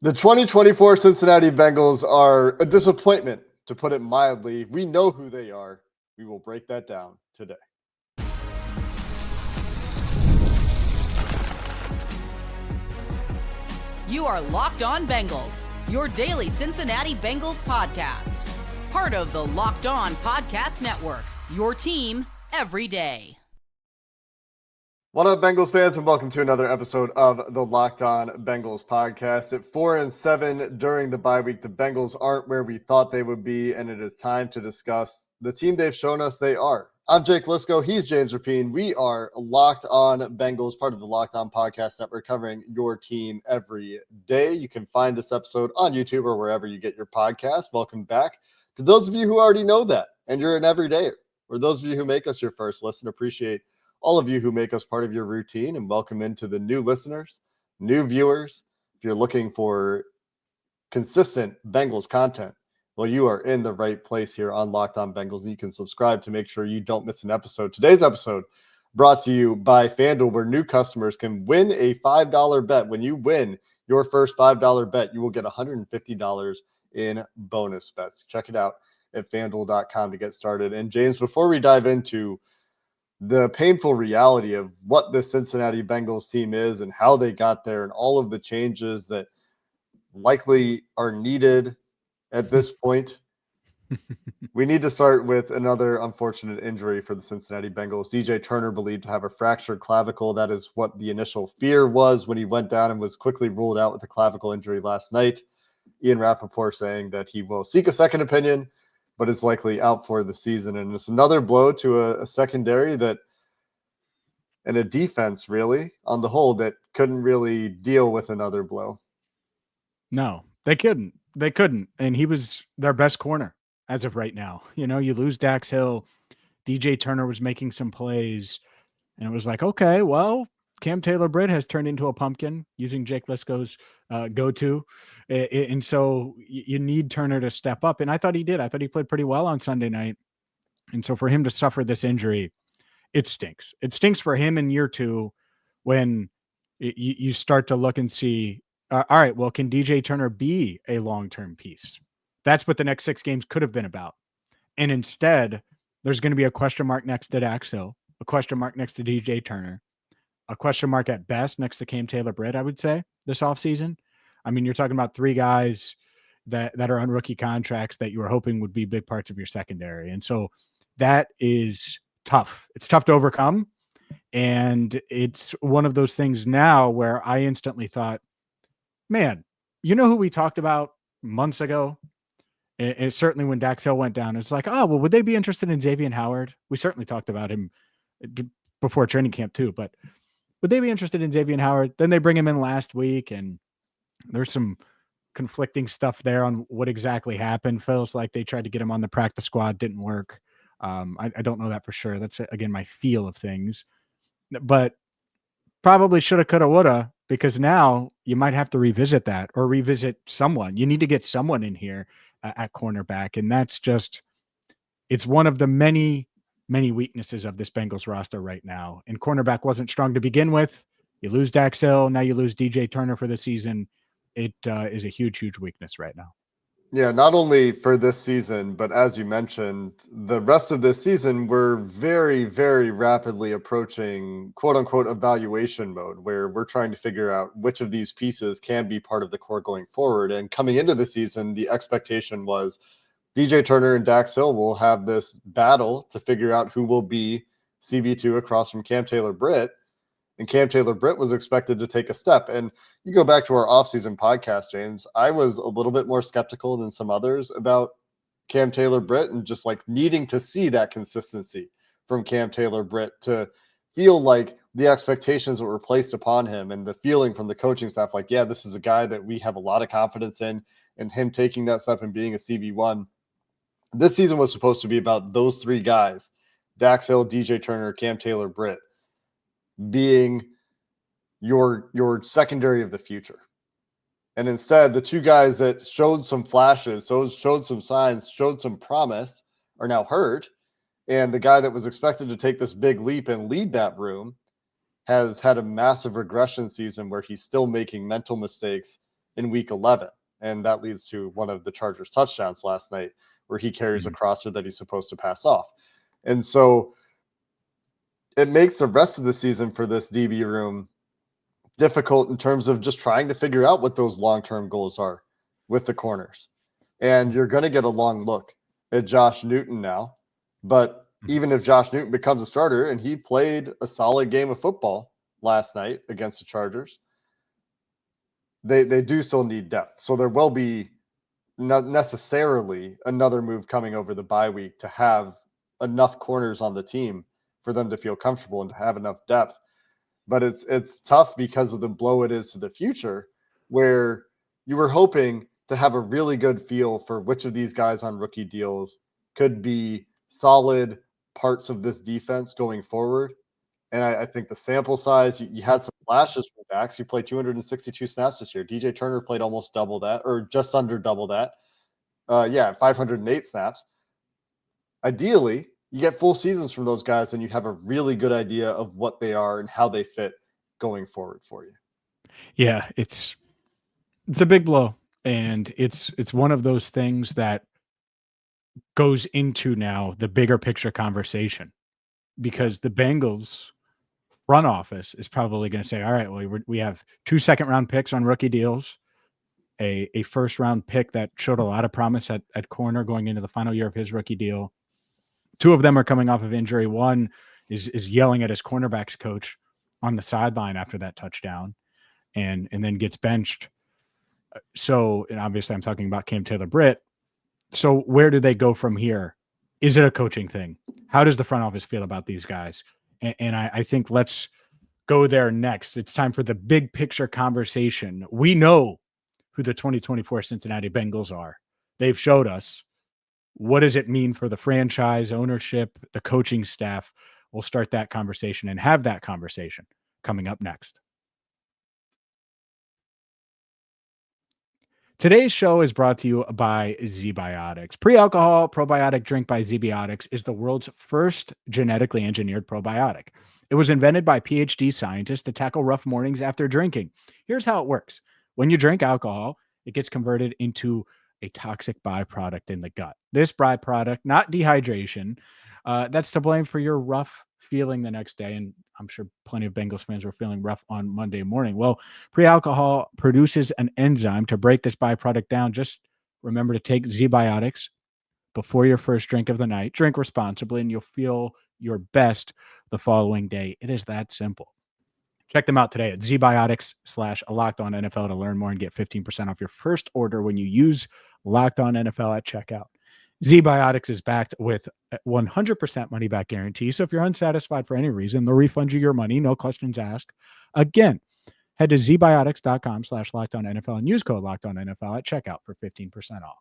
The 2024 Cincinnati Bengals are a disappointment, to put it mildly. We know who they are. We will break that down today. You are Locked On Bengals, your daily Cincinnati Bengals podcast. Part of the Locked On Podcast Network, your team every day. What up, Bengals fans, and welcome to another episode of the Locked On Bengals podcast. At 4-7 during the bye week, the Bengals aren't where we thought they would be, and it is time to discuss the team they've shown us they are. I'm Jake Lisco. He's James Rapine. We are Locked On Bengals, part of the Locked On Podcast Network, covering your team every day. You can find this episode on YouTube or wherever you get your podcast. Welcome back to those of you who already know that, and you're an everydayer, or those of you who make us your first listen. Appreciate all of you who make us part of your routine, and welcome into the new listeners, new viewers. If you're looking for consistent Bengals content, well, you are in the right place here on Locked On Bengals, and you can subscribe to make sure you don't miss an episode. Today's episode brought to you by FanDuel, where new customers can win a $5 bet. When you win your first $5 bet, you will get $150 in bonus bets. Check it out at FanDuel.com to get started. And James, before we dive into the painful reality of what the Cincinnati Bengals team is and how they got there and all of the changes that likely are needed at this point, we need to start with another unfortunate injury for the Cincinnati Bengals. DJ Turner believed to have a fractured clavicle. That is what the initial fear was when he went down and was quickly ruled out with a clavicle injury last night. Ian Rappaport saying that he will seek a second opinion, but is likely out for the season. And it's another blow to a secondary that, and a defense really on the whole, that couldn't really deal with another blow. No, they couldn't. And he was their best corner as of right now. You know, you lose Dax Hill. DJ Turner was making some plays, and it was like, okay, well, Cam Taylor-Britt has turned into a pumpkin, using Jake Lisco's go-to. And so you need Turner to step up. And I thought he did. I thought he played pretty well on Sunday night. And so for him to suffer this injury, it stinks. It stinks for him in year two when you start to look and see, all right, well, can DJ Turner be a long-term piece? That's what the next 6 games could have been about. And instead, there's going to be a question mark next to Dax Hill, a question mark next to DJ Turner, a question mark at best next to Cam Taylor-Britt, I would say, this offseason. I mean, you're talking about 3 guys that are on rookie contracts that you were hoping would be big parts of your secondary. And so that is tough. It's tough to overcome. And it's one of those things now where I instantly thought, man, you know who we talked about months ago? And certainly when Dax Hill went down, it's like, oh, well, would they be interested in Xavier Howard? We certainly talked about him before training camp too, but would they be interested in Xavier Howard? Then they bring him in last week, and there's some conflicting stuff there on what exactly happened. Feels like they tried to get him on the practice squad, didn't work. I don't know that for sure. That's, again, my feel of things. But probably shoulda, coulda, woulda, because now you might have to revisit that or revisit someone. You need to get someone in here at cornerback. And that's just, it's one of the many, many weaknesses of this Bengals roster right now. And cornerback wasn't strong to begin with. You lose Dax Hill. Now you lose DJ Turner for the season. It is a huge, huge weakness right now. Yeah, not only for this season, but as you mentioned, the rest of this season, we're very, very rapidly approaching quote unquote evaluation mode, where we're trying to figure out which of these pieces can be part of the core going forward. And coming into the season, the expectation was DJ Turner and Dax Hill will have this battle to figure out who will be CB2 across from Cam Taylor-Britt. And Cam Taylor-Britt was expected to take a step. And you go back to our offseason podcast, James, I was a little bit more skeptical than some others about Cam Taylor-Britt and just like needing to see that consistency from Cam Taylor-Britt to feel like the expectations that were placed upon him and the feeling from the coaching staff, like, yeah, this is a guy that we have a lot of confidence in, and him taking that step and being a CB1. This season was supposed to be about those 3 guys, Dax Hill, DJ Turner, Cam Taylor-Britt, being your secondary of the future. And instead, the 2 guys that showed some flashes, showed some signs, showed some promise, are now hurt. And the guy that was expected to take this big leap and lead that room has had a massive regression season where he's still making mental mistakes in week 11. And that leads to one of the Chargers touchdowns last night where he carries a crosser that he's supposed to pass off. And so it makes the rest of the season for this DB room difficult in terms of just trying to figure out what those long-term goals are with the corners. And you're going to get a long look at Josh Newton now. But even if Josh Newton becomes a starter, and he played a solid game of football last night against the Chargers, they do still need depth. So there will be not necessarily another move coming over the bye week to have enough corners on the team for them to feel comfortable and to have enough depth. But it's tough because of the blow it is to the future, where you were hoping to have a really good feel for which of these guys on rookie deals could be solid parts of this defense going forward. And I think the sample size, you had some flashes from backs. You played 262 snaps this year. DJ Turner played almost double that, or just under double that. 508 snaps. Ideally, you get full seasons from those guys and you have a really good idea of what they are and how they fit going forward for you. Yeah, it's a big blow. And it's one of those things that goes into now the bigger picture conversation, because the Bengals front office is probably going to say, all right, well, we have 2 second-round picks on rookie deals, a first-round pick that showed a lot of promise at corner going into the final year of his rookie deal. 2 of them are coming off of injury. One is yelling at his cornerbacks coach on the sideline after that touchdown and then gets benched. So, and obviously I'm talking about Cam Taylor-Britt. So where do they go from here? Is it a coaching thing? How does the front office feel about these guys? And I think let's go there next. It's time for the big picture conversation. We know who the 2024 Cincinnati Bengals are. They've showed us. What does it mean for the franchise, ownership, the coaching staff? We'll start that conversation and have that conversation coming up next. Today's show is brought to you by Zbiotics. Pre-alcohol probiotic drink by Zbiotics is the world's first genetically engineered probiotic. It was invented by PhD scientists to tackle rough mornings after drinking. Here's how it works. When you drink alcohol, it gets converted into a toxic byproduct in the gut. This byproduct, not dehydration, that's to blame for your rough feeling the next day. And I'm sure plenty of Bengals fans were feeling rough on Monday morning. Well, pre-alcohol produces an enzyme to break this byproduct down. Just remember to take Zbiotics before your first drink of the night. Drink responsibly, and you'll feel your best the following day. It is that simple. Check them out today at Zbiotics/LockedOnNFL to learn more and get 15% off your first order when you use LockedOnNFL at checkout. Zbiotics is backed with 100% money back guarantee. So if you're unsatisfied for any reason, they'll refund you your money. No questions asked. Again, head to zbiotics.com/LockedOnNFL and use code LockedOnNFL at checkout for 15% off.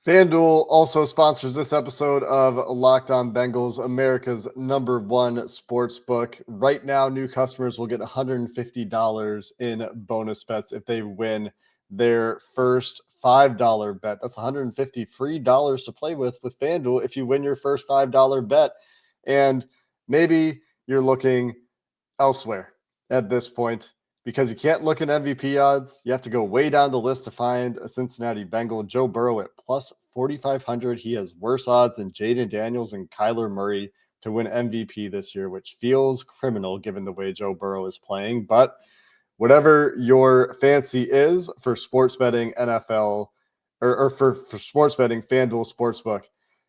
FanDuel also sponsors this episode of Locked On Bengals, America's #1 sports book. Right now, new customers will get $150 in bonus bets if they win their first $5 bet. That's $150 free dollars to play with FanDuel if you win your first $5 bet. And maybe you're looking elsewhere at this point because you can't look at MVP odds. You have to go way down the list to find a Cincinnati Bengal. Joe Burrow at plus 4,500. He has worse odds than Jaden Daniels and Kyler Murray to win MVP this year, which feels criminal given the way Joe Burrow is playing. But whatever your fancy is for sports betting, NFL, or for sports betting, FanDuel Sportsbook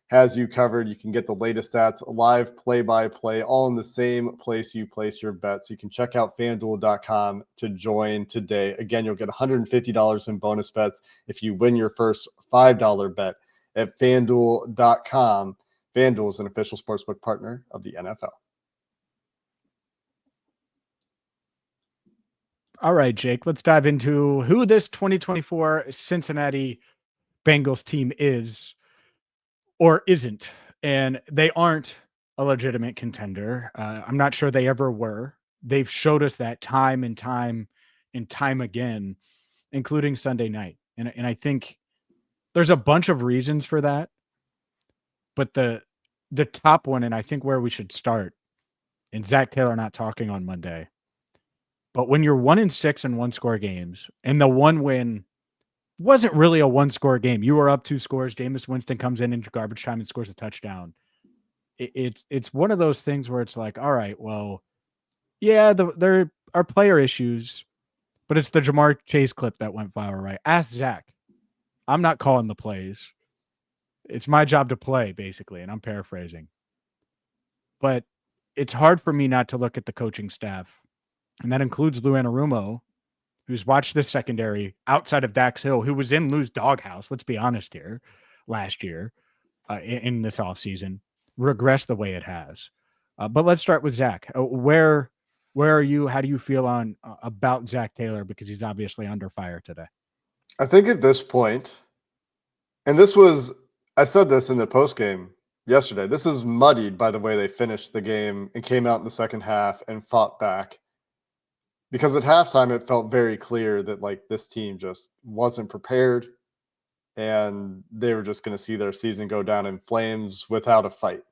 has you covered. You can get the latest stats, live play-by-play, all in the same place you place your bets. You can check out FanDuel.com to join today. Again, you'll get $150 in bonus bets if you win your first $5 bet at FanDuel.com. FanDuel is an official sportsbook partner of the NFL. All right, Jake, let's dive into who this 2024 Cincinnati Bengals team is or isn't. And they aren't a legitimate contender. I'm not sure they ever were. They've showed us that time and time and time again, including Sunday night. And I think there's a bunch of reasons for that. But the top one, and I think where we should start, and Zac Taylor not talking on Monday, But when you're 1-6 in one-score games, and the one win wasn't really a one-score game, you were up 2 scores. Jameis Winston comes in garbage time and scores a touchdown. It's one of those things where it's like, all right, well, yeah, there are player issues, but it's the Jamar Chase clip that went viral, right? Ask Zach. I'm not calling the plays. It's my job to play, basically, and I'm paraphrasing. But it's hard for me not to look at the coaching staff, and that includes Lou Anarumo, who's watched this secondary outside of Dax Hill, who was in Lou's doghouse, let's be honest here, last year in this offseason, regress the way it has. But let's start with Zach. Where are you? How do you feel on about Zac Taylor? Because he's obviously under fire today. I think at this point, and I said this in the post game yesterday, this is muddied by the way they finished the game and came out in the second half and fought back. Because at halftime, it felt very clear that like this team just wasn't prepared and they were just going to see their season go down in flames without a fight.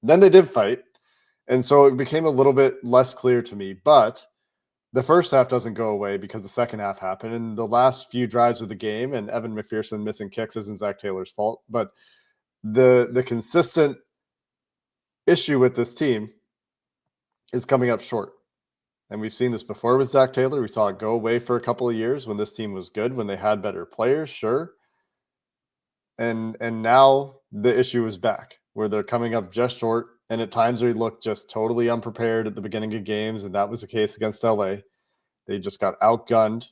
Then they did fight. And so it became a little bit less clear to me, but the first half doesn't go away because the second half happened. And the last few drives of the game and Evan McPherson missing kicks isn't Zac Taylor's fault, but the consistent issue with this team is coming up short. And we've seen this before with Zac Taylor. We saw it go away for a couple of years when this team was good, when they had better players, sure. And now the issue is back, where they're coming up just short. And at times they look just totally unprepared at the beginning of games, and that was the case against LA. They just got outgunned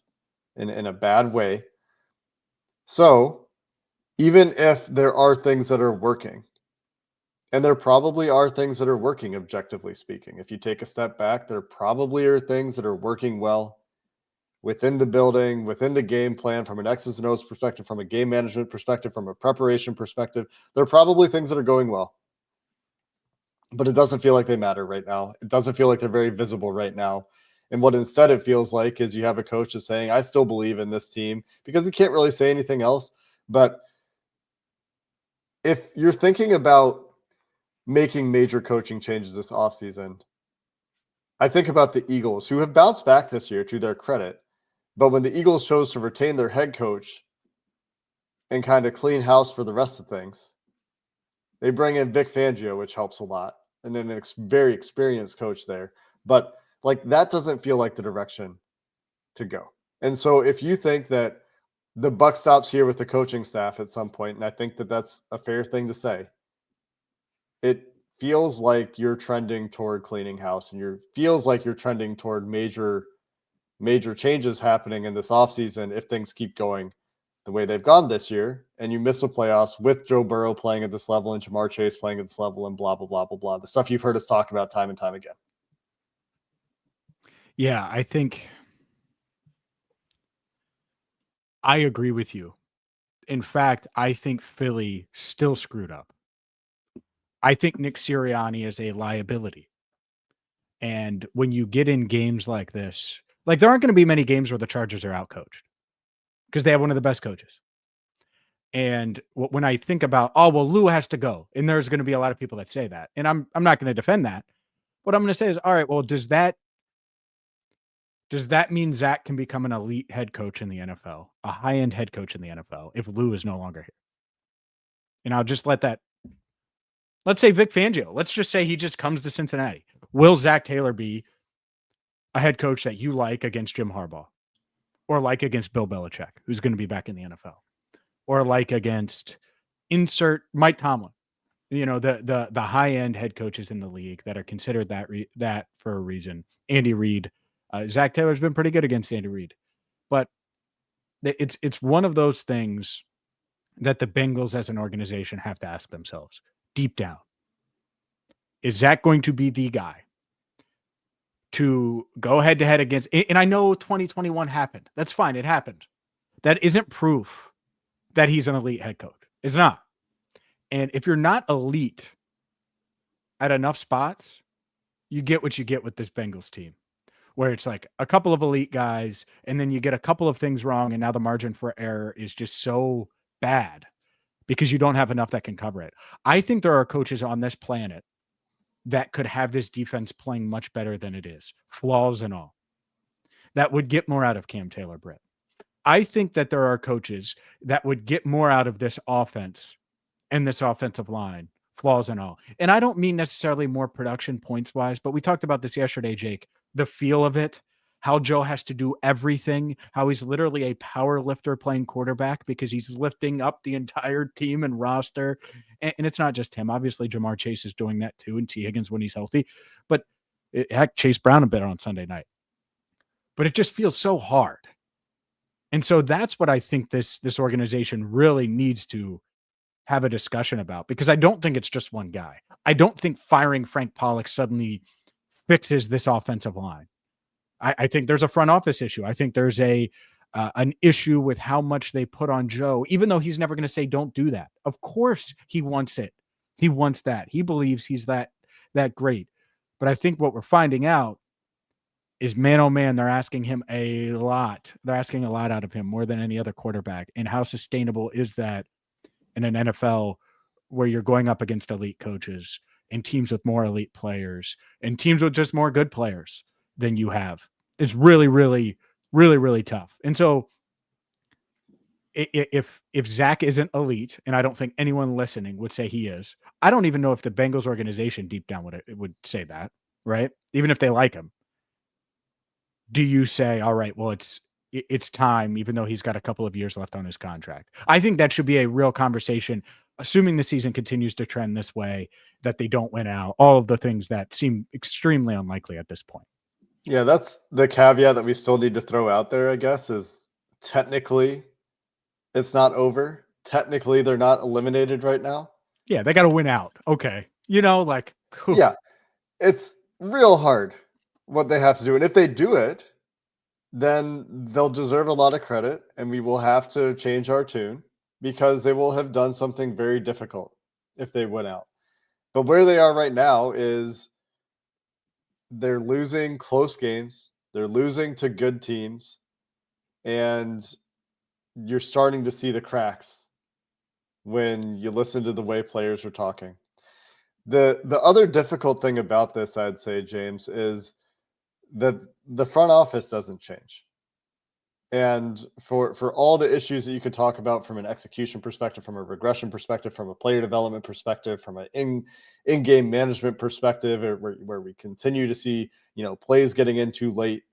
in a bad way. So even if there are things that are working, and there probably are things that are working, objectively speaking. If you take a step back, there probably are things that are working well within the building, within the game plan, from an X's and O's perspective, from a game management perspective, from a preparation perspective. There are probably things that are going well. But it doesn't feel like they matter right now. It doesn't feel like they're very visible right now. And what instead it feels like is you have a coach that's saying, I still believe in this team, because he can't really say anything else. But if you're thinking about making major coaching changes this offseason, I think about the Eagles, who have bounced back this year to their credit. But when the Eagles chose to retain their head coach and kind of clean house for the rest of things, they bring in Vic Fangio, which helps a lot, and then a very experienced coach there. But like that doesn't feel like the direction to go. And so if you think that the buck stops here with the coaching staff at some point, and I think that that's a fair thing to say, it feels like you're trending toward cleaning house, and feels like you're trending toward major changes happening in this offseason if things keep going the way they've gone this year, and you miss the playoffs with Joe Burrow playing at this level and Jamar Chase playing at this level and blah, blah, blah, blah, blah. The stuff you've heard us talk about time and time again. Yeah, I think I agree with you. In fact, I think Philly still screwed up. I think Nick Sirianni is a liability. And when you get in games like this, like there aren't going to be many games where the Chargers are outcoached because they have one of the best coaches. And when I think about, oh, well, Lou has to go, and there's going to be a lot of people that say that, and I'm not going to defend that. What I'm going to say is, all right, well, does that mean Zach can become an elite head coach in the NFL, a high-end head coach in the NFL, if Lou is no longer here? And I'll just let that. Let's say Vic Fangio. Let's just say he just comes to Cincinnati. Will Zac Taylor be a head coach that you like against Jim Harbaugh, or like against Bill Belichick, who's going to be back in the NFL, or like against insert Mike Tomlin? You know, the high-end head coaches in the league that are considered that for a reason. Andy Reid. Zac Taylor's been pretty good against Andy Reid, but it's one of those things that the Bengals as an organization have to ask themselves deep down. Is Zach going to be the guy to go head-to-head against? And I know 2021 happened. That's fine. It happened. That isn't proof that he's an elite head coach. It's not. And if you're not elite at enough spots, you get what you get with this Bengals team, where it's like a couple of elite guys, and then you get a couple of things wrong, and now the margin for error is just so bad because you don't have enough that can cover it. I think there are coaches on this planet that could have this defense playing much better than it is, flaws and all. that would get more out of Cam Taylor Britt. I think that there are coaches that would get more out of this offense and this offensive line, flaws and all. And I don't mean necessarily more production points wise, but we talked about this yesterday, Jake, the feel of it, how Joe has to do everything, how he's literally a power lifter playing quarterback because he's lifting up the entire team and roster. And it's not just him. Obviously, Jamar Chase is doing that too, and T. Higgins when he's healthy. But heck, Chase Brown a bit on Sunday night. But it just feels so hard. And so that's what I think this organization really needs to have a discussion about, because I don't think it's just one guy. I don't think firing Frank Pollock suddenly fixes this offensive line. I think there's a front office issue. I think there's an issue with how much they put on Joe, even though he's never going to say, don't do that. Of course he wants it. He wants that. He believes he's that great. But I think what we're finding out is, man, oh man, they're asking him a lot. They're asking a lot out of him, more than any other quarterback. And how sustainable is that in an NFL where you're going up against elite coaches and teams with more elite players and teams with just more good players than you have? It's really, really, really, really tough. And so if Zach isn't elite, and I don't think anyone listening would say he is, I don't even know if the Bengals organization deep down would say that, right? Even if they like him. Do you say, all right, well, it's time, even though he's got a couple of years left on his contract? I think that should be a real conversation, assuming the season continues to trend this way, that they don't win out, all of the things that seem extremely unlikely at this point. Yeah, that's the caveat that we still need to throw out there, I guess, is technically it's not over. Technically, they're not eliminated right now. Yeah, they got to win out. Okay. Whew. Yeah, it's real hard what they have to do. And if they do it, then they'll deserve a lot of credit, and we will have to change our tune because they will have done something very difficult if they win out. But where they are right now is they're losing close games. They're losing to good teams, and you're starting to see the cracks when you listen to the way players are talking. The other difficult thing about this, I'd say, James, is that the front office doesn't change. And for all the issues that you could talk about from an execution perspective, from a regression perspective, from a player development perspective, from an in-game management perspective, where we continue to see, plays getting in too late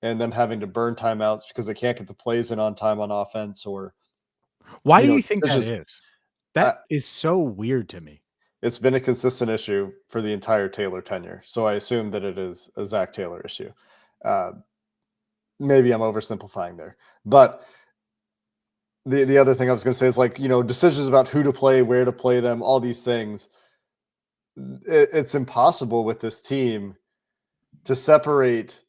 and them having to burn timeouts because they can't get the plays in on time on offense, or why do you think that just, is? That is so weird to me. It's been a consistent issue for the entire Taylor tenure. So I assume that it is a Zac Taylor issue. Maybe I'm oversimplifying there. But the other thing I was going to say is decisions about who to play, where to play them, all these things. It's impossible with this team to separate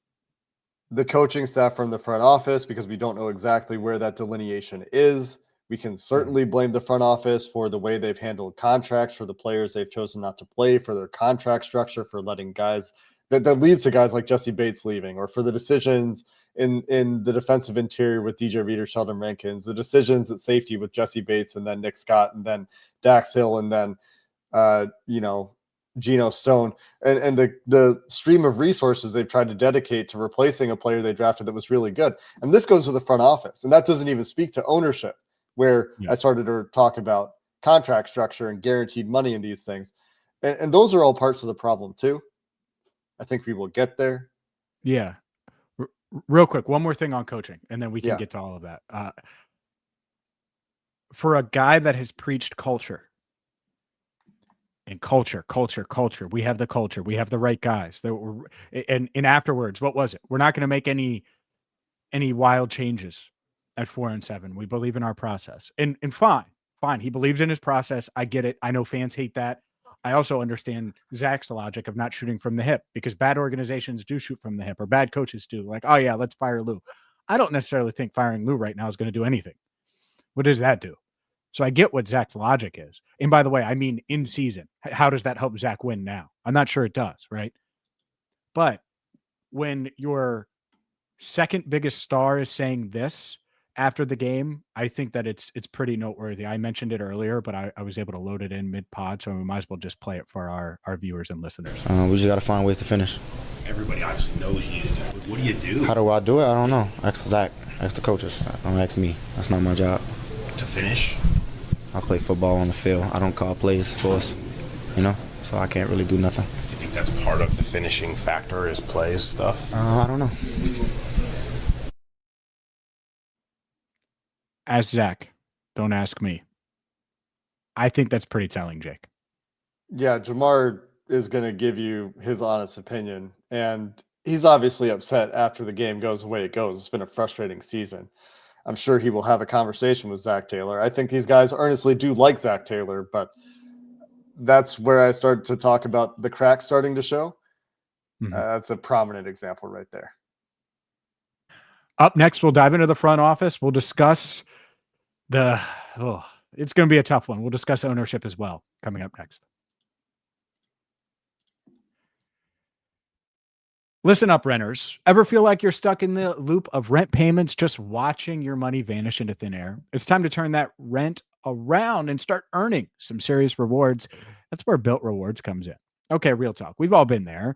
the coaching staff from the front office because we don't know exactly where that delineation is. We can certainly blame the front office for the way they've handled contracts for the players they've chosen not to play, for their contract structure, for letting guys that leads to guys like Jesse Bates leaving, or for the decisions in the defensive interior with DJ Reader, Sheldon Rankins, the decisions at safety with Jesse Bates and then Nick Scott and then Dax Hill and then, Geno Stone, and the stream of resources they've tried to dedicate to replacing a player they drafted that was really good. And this goes to the front office, and that doesn't even speak to ownership, where I started to talk about contract structure and guaranteed money and these things. And those are all parts of the problem too. I think we will get there. Yeah. Real quick, one more thing on coaching, and then we can get to all of that. For a guy that has preached culture, and culture, we have the culture, we have the right guys. And afterwards, what was it? We're not going to make any wild changes at 4-7. We believe in our process, and fine. He believes in his process. I get it. I know fans hate that. I also understand Zach's logic of not shooting from the hip, because bad organizations do shoot from the hip, or bad coaches do. Like, oh yeah, let's fire Lou. I don't necessarily think firing Lou right now is going to do anything. What does that do? So I get what Zach's logic is. And by the way, I mean in season. How does that help Zach win now? I'm not sure it does, right? But when your second biggest star is saying this after the game, I think that it's pretty noteworthy. I mentioned it earlier, but I was able to load it in mid-pod, so we might as well just play it for our viewers and listeners. We just got to find ways to finish. everybody obviously knows you need to do it. What do you do How do I do it? I don't know. Ask Zach. Ask the coaches. Don't ask me. That's not my job. to finish? I play football on the field. I don't call plays for us, so I can't really do nothing. Do you think that's part of the finishing factor is plays stuff? I don't know. Ask Zach. Don't ask me. I think that's pretty telling, Jake. Yeah, Jamar is going to give you his honest opinion, and he's obviously upset after the game goes the way it goes. It's been a frustrating season. I'm sure he will have a conversation with Zac Taylor. I think these guys earnestly do like Zac Taylor, but that's where I start to talk about the cracks starting to show. That's a prominent example right there. Up next, we'll dive into the front office. We'll discuss it's going to be a tough one. We'll discuss ownership as well coming up next. Listen up, renters. Ever feel like you're stuck in the loop of rent payments, just watching your money vanish into thin air? It's time to turn that rent around and start earning some serious rewards. That's where Bilt Rewards comes in. Okay, real talk. We've all been there.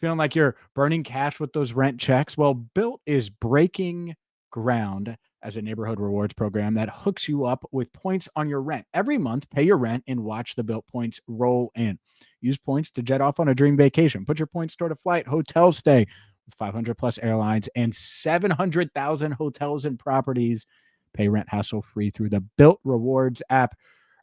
Feeling like you're burning cash with those rent checks? Well, Bilt is breaking ground as a neighborhood rewards program that hooks you up with points on your rent. Every month, pay your rent and watch the Bilt points roll in. Use points to jet off on a dream vacation. Put your points toward a flight, hotel stay with 500 plus airlines and 700,000 hotels and properties. Pay rent hassle-free through the Bilt Rewards app.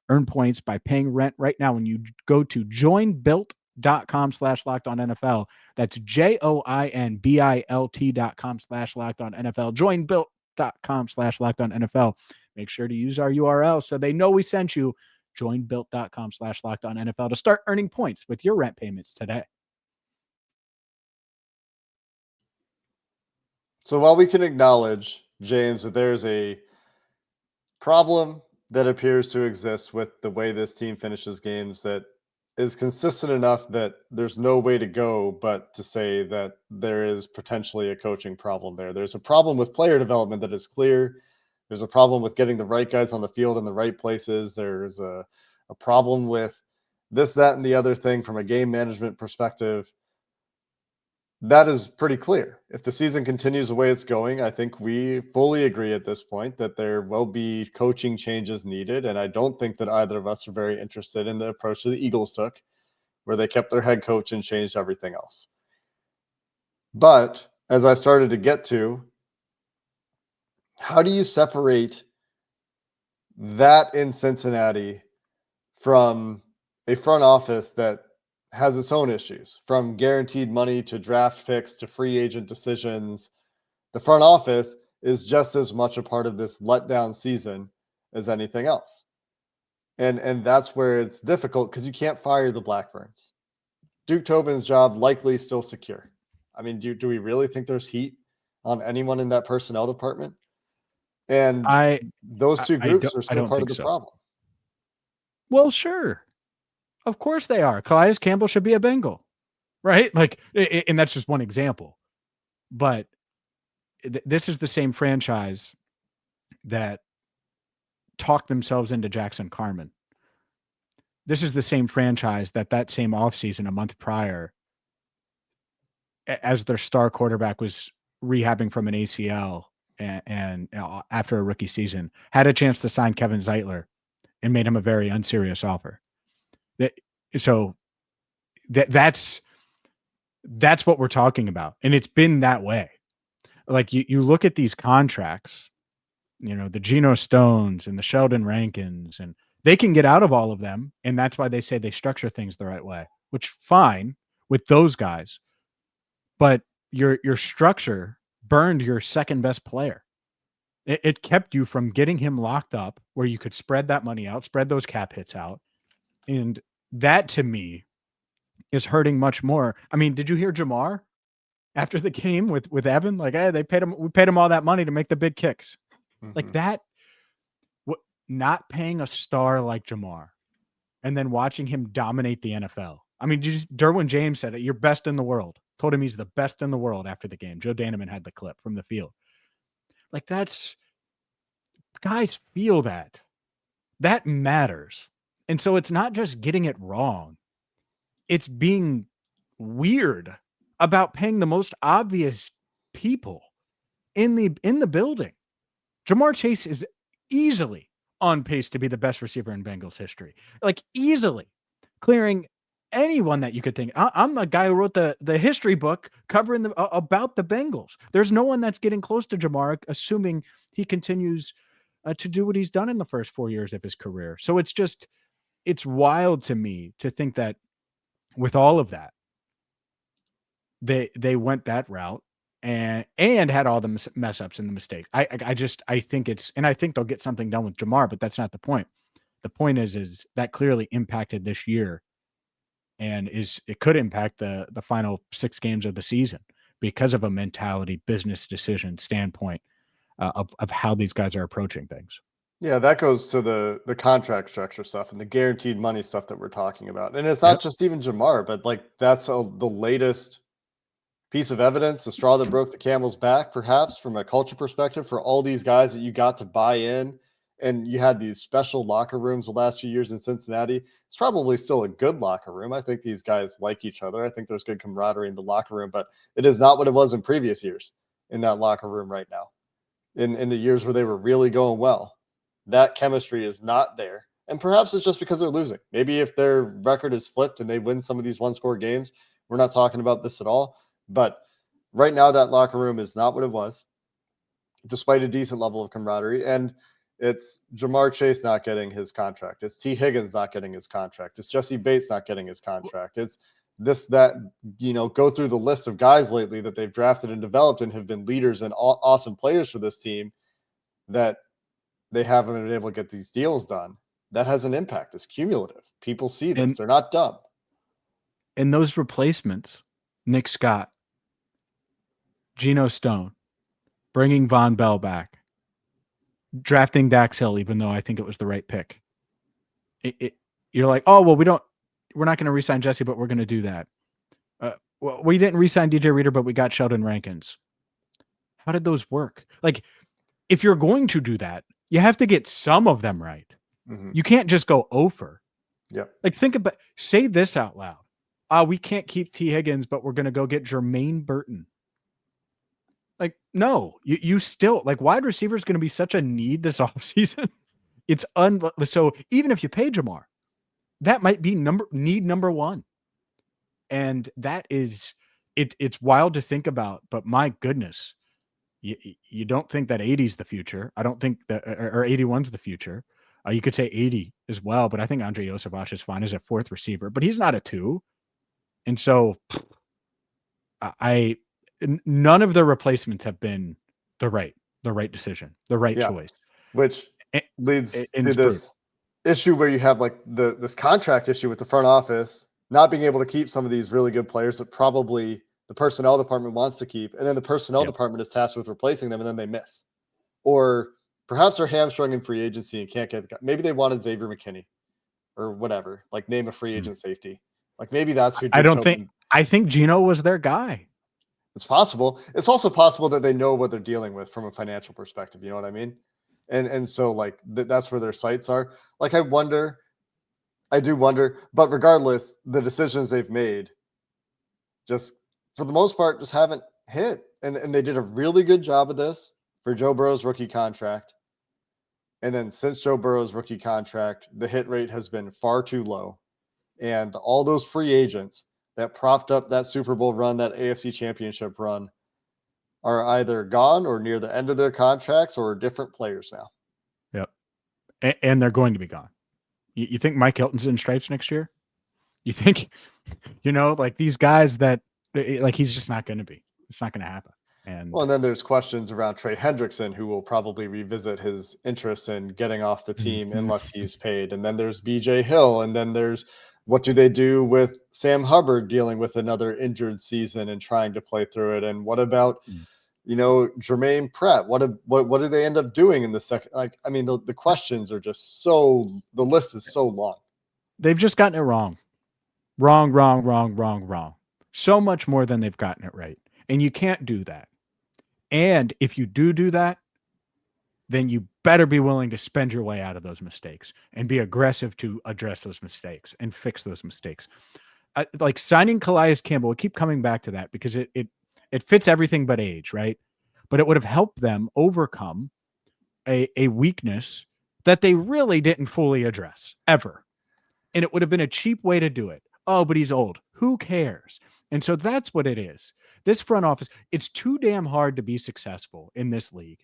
Earn points by paying rent right now when you go to joinbilt.com/lockedonnfl. That's joinbilt.com/lockedonnfl. Join Bilt.com/lockedonnfl. Make sure to use our URL so they know we sent you. Join Bilt.com/lockedonnfl to start earning points with your rent payments today. So while we can acknowledge, James, that there's a problem that appears to exist with the way this team finishes games that is consistent enough that there's no way to go but to say that there is potentially a coaching problem there. There's a problem with player development that is clear. There's a problem with getting the right guys on the field in the right places. There's a problem with this, that, and the other thing from a game management perspective. That is pretty clear. If the season continues the way it's going, I think we fully agree at this point that there will be coaching changes needed. And I don't think that either of us are very interested in the approach that the Eagles took, where they kept their head coach and changed everything else. But as I started to get to, how do you separate that in Cincinnati from a front office that has its own issues, from guaranteed money to draft picks to free agent decisions? The front office is just as much a part of this letdown season as anything else. And that's where it's difficult because you can't fire the Blackburns. Duke Tobin's job likely still secure. I mean, do we really think there's heat on anyone in that personnel department? And those two groups are still part of the problem. Well, sure. Of course they are. Calais Campbell should be a Bengal, right? Like, and that's just one example. But this is the same franchise that talked themselves into Jackson Carman. This is the same franchise that same offseason, a month prior, as their star quarterback was rehabbing from an ACL and after a rookie season, had a chance to sign Kevin Zeitler and made him a very unserious offer. That's what we're talking about. And it's been that way. Like you look at these contracts, the Geno Stones and the Sheldon Rankins, and they can get out of all of them. And that's why they say they structure things the right way, which fine with those guys. But your structure burned your second best player. It kept you from getting him locked up where you could spread that money out, spread those cap hits out. And that to me is hurting much more. I mean, did you hear Jamar after the game with Evan? Like, hey, we paid him all that money to make the big kicks. Mm-hmm. Like that, not paying a star like Jamar and then watching him dominate the NFL. I mean, Derwin James said it, you're best in the world. Told him he's the best in the world after the game. Joe Daneman had the clip from the field. Like guys feel that. That matters. And so it's not just getting it wrong. It's being weird about paying the most obvious people in the building. Jamar Chase is easily on pace to be the best receiver in Bengals history, like easily clearing anyone that you could think. I'm the guy who wrote the history book covering about the Bengals. There's no one that's getting close to Jamar, assuming he continues to do what he's done in the first 4 years of his career. So it's wild to me to think that with all of that, they went that route and had all the mess ups and the mistake. I think I think they'll get something done with Jamar, but that's not the point. The point is that clearly impacted this year, and it could impact the final 6 games of the season because of a mentality, business decision standpoint of how these guys are approaching things. Yeah, that goes to the contract structure stuff and the guaranteed money stuff that we're talking about. And it's not just even Jamar, but like that's the latest piece of evidence, the straw that broke the camel's back, perhaps from a culture perspective, for all these guys that you got to buy in. And you had these special locker rooms the last few years in Cincinnati. It's probably still a good locker room. I think these guys like each other. I think there's good camaraderie in the locker room, but it is not what it was in previous years in that locker room right now. In the years where they were really going well, that chemistry is not there. And perhaps it's just because they're losing. Maybe if their record is flipped and they win some of these one-score games, we're not talking about this at all. But right now, that locker room is not what it was, despite a decent level of camaraderie. And it's Jamar Chase not getting his contract. It's T. Higgins not getting his contract. It's Jesse Bates not getting his contract. It's this, that, go through the list of guys lately that they've drafted and developed and have been leaders and awesome players for this team that they haven't been able to get these deals done. That has an impact. It's cumulative. People see this. They're not dumb. And those replacements, Nick Scott, Geno Stone, bringing Von Bell back, drafting Dax Hill, even though I think it was the right pick. You're like, oh, well, we're not going to re-sign Jesse, but we're going to do that. Well, we didn't re-sign DJ Reader, but we got Sheldon Rankins. How did those work? Like, if you're going to do that, you have to get some of them right. Mm-hmm. You can't just go over. Yep. Like, say this out loud. We can't keep T. Higgins, but we're going to go get Jermaine Burton. Like, no, you still, like, wide receiver is going to be such a need this offseason. It's so even if you pay Jamar, that might be need number one. And that is, it's wild to think about, but my goodness, you don't think that 80 is the future. I don't think that, or 81's the future. You could say 80 as well, but I think Andre Yosevach is fine as a 4th receiver, but he's not a 2. And so none of the replacements have been the right decision, the right choice. Which leads to this issue where you have like this contract issue with the front office not being able to keep some of these really good players that probably the personnel department wants to keep, and then the personnel department is tasked with replacing them, and then they miss. Or perhaps they're hamstrung in free agency and can't get the guy. Maybe they wanted Xavier McKinney or whatever, like name a free agent safety. Like maybe that's who. I think Geno was their guy. It's possible. It's also possible that they know what they're dealing with from a financial perspective. You know what I mean? And so like that's where their sights are. Like I do wonder, but regardless, the decisions they've made just for the most part just haven't hit. And they did a really good job of this for Joe Burrow's rookie contract. And then since Joe Burrow's rookie contract, the hit rate has been far too low. And all those free agents that propped up that Super Bowl run, that AFC Championship run, are either gone or near the end of their contracts or different players now. Yep. And they're going to be gone. You think Mike Hilton's in stripes next year? You think, like these guys that, like, he's just not going to be. It's not going to happen. And then there's questions around Trey Hendrickson, who will probably revisit his interest in getting off the team unless he's paid. And then there's BJ Hill. And then there's what do they do with Sam Hubbard dealing with another injured season and trying to play through it? And what about, Jermaine Pratt? What do they end up doing in the second? Like, I mean, the questions are just the list is so long. They've just gotten it wrong. Wrong. So much more than they've gotten it right. And you can't do that. And if you do that, then you better be willing to spend your way out of those mistakes and be aggressive to address those mistakes and fix those mistakes. like signing Calais Campbell, we keep coming back to that because it fits everything but age, right? But it would have helped them overcome a weakness that they really didn't fully address ever. And it would have been a cheap way to do it. Oh, but he's old. Who cares? And so that's what it is. This front office, it's too damn hard to be successful in this league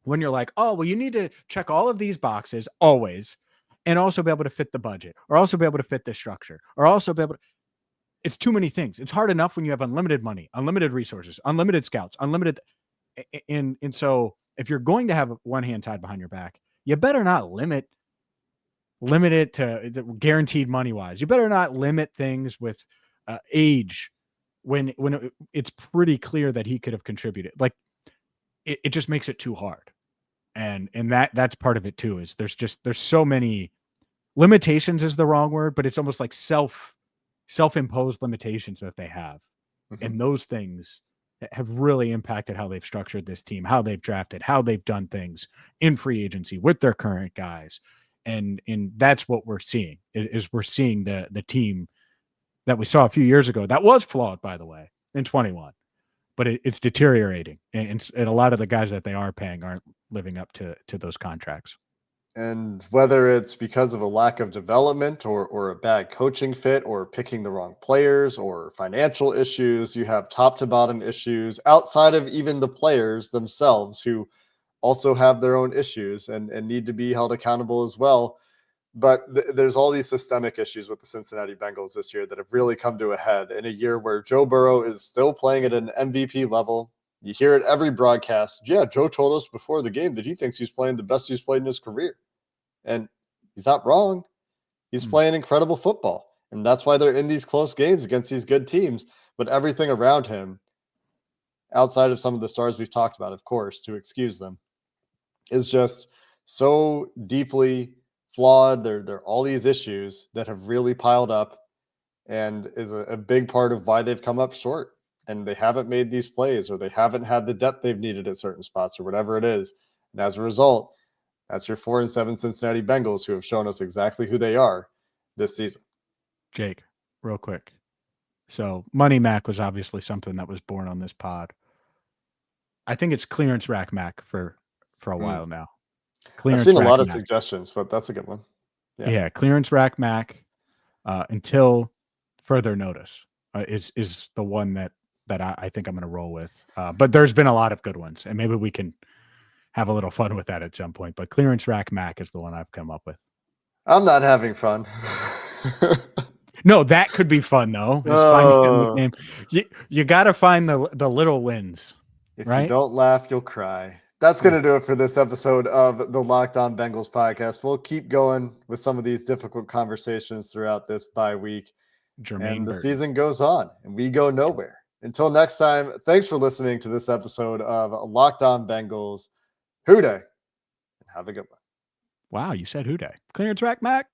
when you're like, oh, well, you need to check all of these boxes always and also be able to fit the budget or also be able to fit the structure or also be able to. It's too many things. It's hard enough when you have unlimited money, unlimited resources, unlimited scouts, unlimited. And so if you're going to have one hand tied behind your back, you better not limit it to guaranteed money wise. You better not limit things with age when it's pretty clear that he could have contributed. Like it just makes it too hard. And that's part of it too, is there's so many limitations is the wrong word, but it's almost like self-imposed limitations that they have. Mm-hmm. And those things have really impacted how they've structured this team, how they've drafted, how they've done things in free agency with their current guys. And that's what we're seeing is we're seeing the team that we saw a few years ago that was flawed, by the way, in 21, but it's deteriorating. And a lot of the guys that they are paying aren't living up to those contracts. And whether it's because of a lack of development or a bad coaching fit or picking the wrong players or financial issues, you have top to bottom issues outside of even the players themselves who also have their own issues and need to be held accountable as well. But there's all these systemic issues with the Cincinnati Bengals this year that have really come to a head in a year where Joe Burrow is still playing at an MVP level. You hear it every broadcast. Yeah, Joe told us before the game that he thinks he's playing the best he's played in his career. And he's not wrong. He's playing incredible football. And that's why they're in these close games against these good teams. But everything around him, outside of some of the stars we've talked about, of course, to excuse them, is just so deeply flawed. There are all these issues that have really piled up and is a big part of why they've come up short. And they haven't made these plays or they haven't had the depth they've needed at certain spots or whatever it is. And as a result, that's your 4-7 Cincinnati Bengals who have shown us exactly who they are this season. Jake, real quick. So Money Mac was obviously something that was born on this pod. I think it's Clearance Rack Mac for a while now. I've seen a lot of suggestions, but that's a good one. Yeah, Clearance Rack Mac until further notice is the one that I think I'm going to roll with. But there's been a lot of good ones, and maybe we can have a little fun with that at some point. But Clearance Rack Mac is the one I've come up with. I'm not having fun. No, that could be fun though. Finding you got to find the little wins. If right? You don't laugh, you'll cry. That's going to do it for this episode of the Locked On Bengals podcast. We'll keep going with some of these difficult conversations throughout this bye week. And the season goes on and we go nowhere. Until next time, thanks for listening to this episode of Locked On Bengals. Hoo day, and have a good one. Wow, you said hoo day. Clearance Rack Mac.